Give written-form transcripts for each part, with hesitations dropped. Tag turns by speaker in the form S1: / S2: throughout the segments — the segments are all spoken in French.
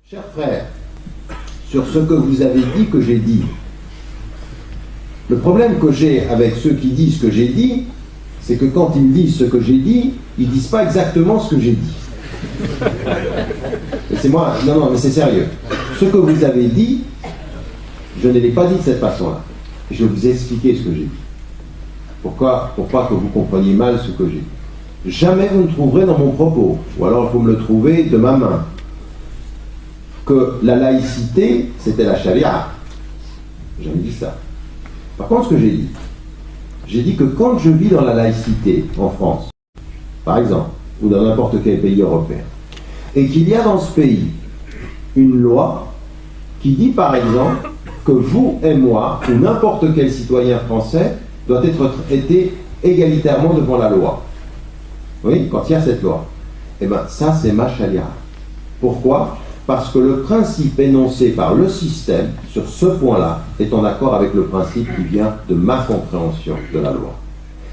S1: Chers frères, sur ce que vous avez dit que j'ai dit, le problème que j'ai avec ceux qui disent ce que j'ai dit, c'est que quand ils disent ce que j'ai dit, ils disent pas exactement ce que j'ai dit. Et c'est moi, non, mais c'est sérieux. Ce que vous avez dit, je ne l'ai pas dit de cette façon-là. Je vais vous expliquer ce que j'ai dit. Pourquoi? Pour pas que vous compreniez mal ce que j'ai dit. Jamais vous ne trouverez dans mon propos, ou alors il faut me le trouver de ma main, que la laïcité, c'était la charia. J'ai jamais dit ça. Par contre, ce que j'ai dit que quand je vis dans la laïcité en France, par exemple, ou dans n'importe quel pays européen, et qu'il y a dans ce pays une loi qui dit par exemple que vous et moi, ou n'importe quel citoyen français, doit être traité égalitairement devant la loi. Oui, quand il y a cette loi. Eh bien, ça c'est ma charia. Pourquoi? Parce que le principe énoncé par le système, sur ce point-là, est en accord avec le principe qui vient de ma compréhension de la loi.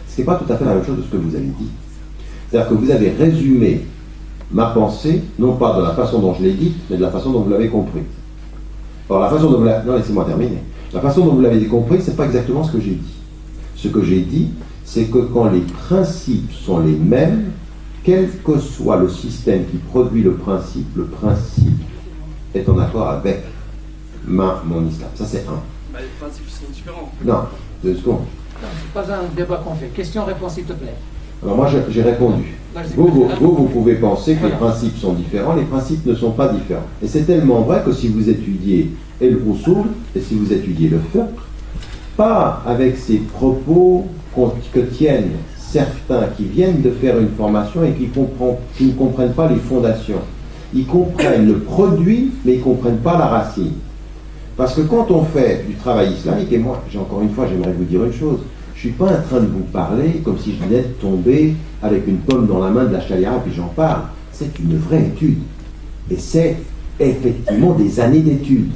S1: Ce n'est pas tout à fait la même chose de ce que vous avez dit. C'est-à-dire que vous avez résumé ma pensée, non pas de la façon dont je l'ai dite, mais de la façon dont vous l'avez compris. Or, la façon dont vous l'avez... Non, laissez-moi terminer. La façon dont vous l'avez compris, ce n'est pas exactement ce que j'ai dit. Ce que j'ai dit, c'est que quand les principes sont les mêmes, quel que soit le système qui produit le principe est en accord avec mon islam. Ça, c'est un.
S2: Bah, les principes sont différents.
S1: Non, 2 secondes.
S3: Non, c'est pas un débat qu'on fait. Question-réponse, s'il te plaît.
S1: Alors moi, j'ai répondu. Vous pouvez penser que les principes sont différents. Les principes ne sont pas différents. Et c'est tellement vrai que si vous étudiez el-usul et si vous étudiez le fiqh, pas avec ces propos que tiennent certains qui viennent de faire une formation et qui ne comprennent pas les fondations. Ils comprennent le produit, mais ils ne comprennent pas la racine. Parce que quand on fait du travail islamique, et moi, encore une fois, j'aimerais vous dire une chose, je ne suis pas en train de vous parler comme si je venais de tomber avec une pomme dans la main de la charia et puis j'en parle. C'est une vraie étude. Et c'est effectivement des années d'études.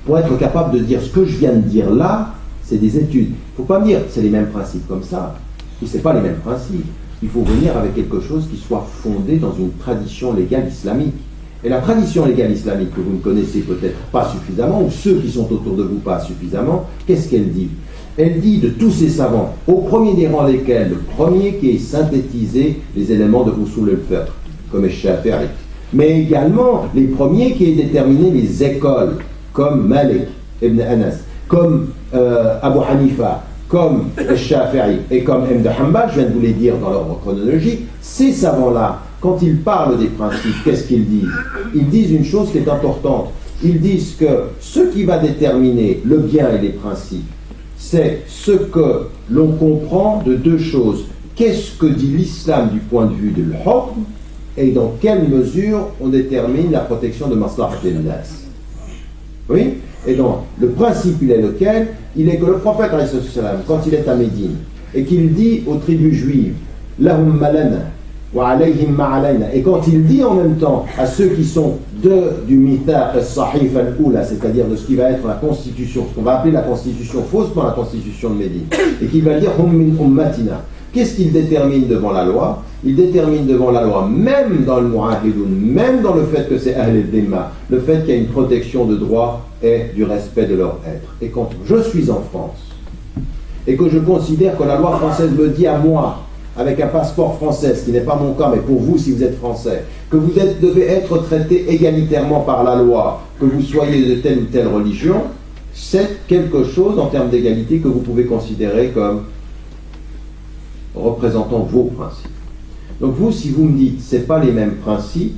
S1: Pour être capable de dire ce que je viens de dire là, c'est des études. Il ne faut pas me dire c'est les mêmes principes comme ça. Ce n'est pas les mêmes principes. Il faut venir avec quelque chose qui soit fondé dans une tradition légale islamique. Et la tradition légale islamique que vous ne connaissez peut-être pas suffisamment, ou ceux qui sont autour de vous pas suffisamment, qu'est-ce qu'elle dit? Elle dit de tous ces savants, au premier des rangs desquels, le premier qui est synthétisé les éléments de Usul al-Fiqh, comme Ash-Shafi'i, mais également les premiers qui aient déterminé les écoles, comme Malik ibn Anas, comme Abu Hanifa, comme Shafi'i et comme Ibn Hanbal, je viens de vous les dire dans l'ordre chronologique, ces savants-là, quand ils parlent des principes, qu'est-ce qu'ils disent? Ils disent une chose qui est importante. Ils disent que ce qui va déterminer le bien et les principes, c'est ce que l'on comprend de 2 choses. Qu'est-ce que dit l'islam du point de vue de l'hukm et dans quelle mesure on détermine la protection de maslahat al-nas. Oui? Et donc, le principe, il est lequel? Il est que le prophète, quand il est à Médine, et qu'il dit aux tribus juives, lahum malana, wa alayhim ma'alayna, et quand il dit en même temps à ceux qui sont du mithaq al-sahif al-oula, c'est-à-dire de ce qui va être la constitution, ce qu'on va appeler la constitution faussement la constitution de Médine, et qu'il va dire hum min ummatina, qu'est-ce qu'il détermine devant la loi? Il détermine devant la loi, même dans le mu'ahidoun, même dans le fait que c'est ahl al-dhimma, le fait qu'il y a une protection de droit et du respect de leur être. Et quand je suis en France, et que je considère que la loi française me dit à moi, avec un passeport français, ce qui n'est pas mon cas, mais pour vous si vous êtes français, que vous devez être traité égalitairement par la loi, que vous soyez de telle ou telle religion, c'est quelque chose en termes d'égalité que vous pouvez considérer comme représentant vos principes. Donc vous, si vous me dites c'est pas les mêmes principes,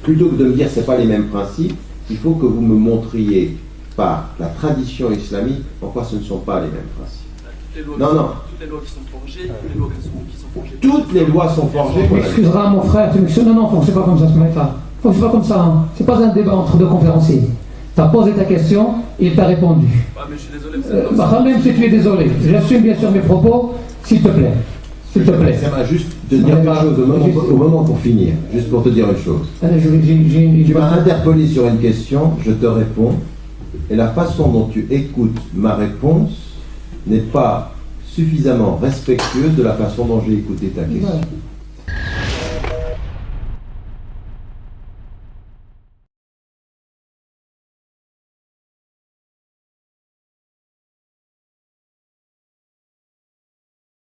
S1: plutôt que de me dire c'est pas les mêmes principes, il faut que vous me montriez par la tradition islamique pourquoi ce ne sont pas les mêmes principes.
S2: Toutes les lois qui sont forgées,
S1: toutes les lois sont forgées.
S3: Tu m'excuseras, mon frère, non, c'est pas comme ça ce matin. C'est pas comme ça, hein. C'est pas un débat entre 2 conférenciers. Tu as posé ta question et il t'a répondu.
S2: Ah, mais je suis désolé.
S3: Même si tu es désolé, j'assume bien sûr mes propos, s'il te plaît. S'il te plaît.
S1: Ça va juste te dire quelque chose au moment pour finir, juste pour te dire une chose. Tu m'as interpellé sur une question, je te réponds, et la façon dont tu écoutes ma réponse n'est pas suffisamment respectueuse de la façon dont j'ai écouté ta question.